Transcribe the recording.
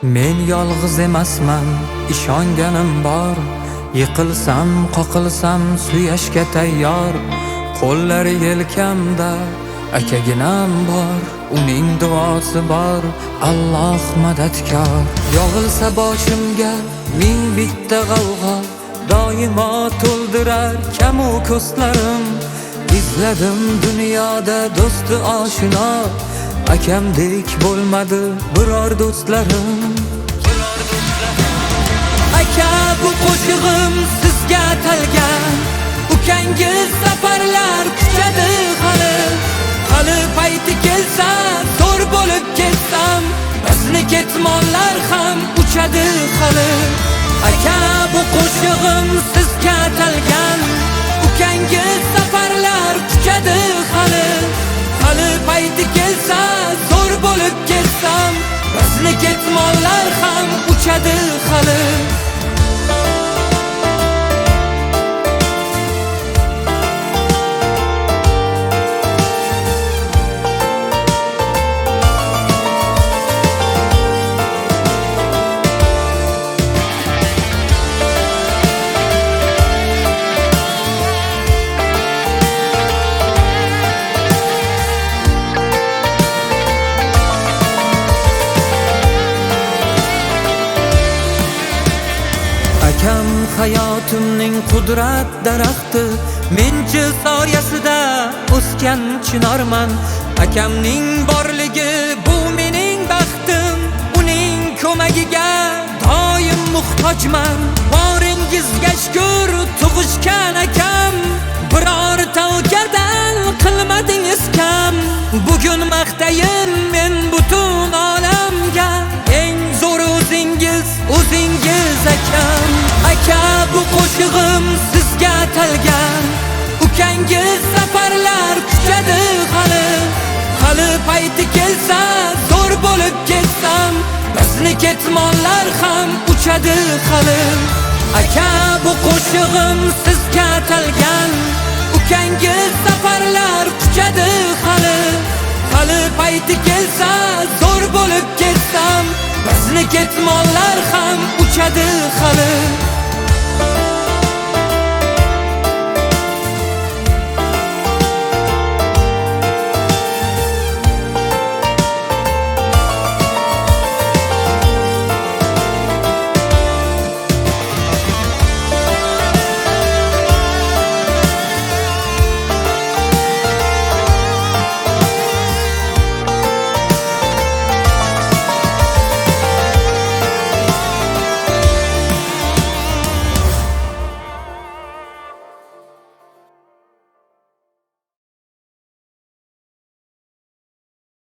Men yolg'iz emasman, ishonganim bor. Yiqilsam, qoqilsam suyashga tayyor. Qo'llari yelkamda, akaginam bor. Uning duosi bor, Alloh madadkor. Yog'ilsa boshimga ming bitta g'avg'o, doimo to'ldirar kamu ko'zlarim. İzledim dünyada do'sti oshino, akamdek bo'lmadi biror do'stlarim. Aka, bu qo'shig'im sizga atalgan. Ukangiz safarlar kuchadi hali. Hali payti kelsa, zo'r bo'lib ketsam, bizni ketmonlar ham uchadi hali. Aka, bu qo'shig'im sizga atalgan. Ukangiz safarlar kuchadi hali. Hali payti kelsa, zo'r bo'lib ketsam, bizni ketmonlar ham uchadi hali. Akam hayotimning qudrat daraxti, menchi soyasida o'sgan chinorman. Akamning borligi bu mening baxtim, uning ko'magiga doim muhtojman. Boringizga shukr, tug'ishgan akam, birorta ukadan qilmadingiz kam. Bugun maqtayin men butun olamga, eng zo'r o'zingiz akam. Aka, bu qo'shig'im sizga atalgan. Ukangiz safarlar kuchadi hali. Hali payti kelsa, zo'r bo'lib ketsam, bizni ketmonlar ham uchadi hali. Aka, bu qo'shig'im sizga atalgan. Ukangiz safarlar kuchadi hali. Hali payti kelsa, zo'r bo'lib ketsam, bizni ketmonlar ham uchadi hali.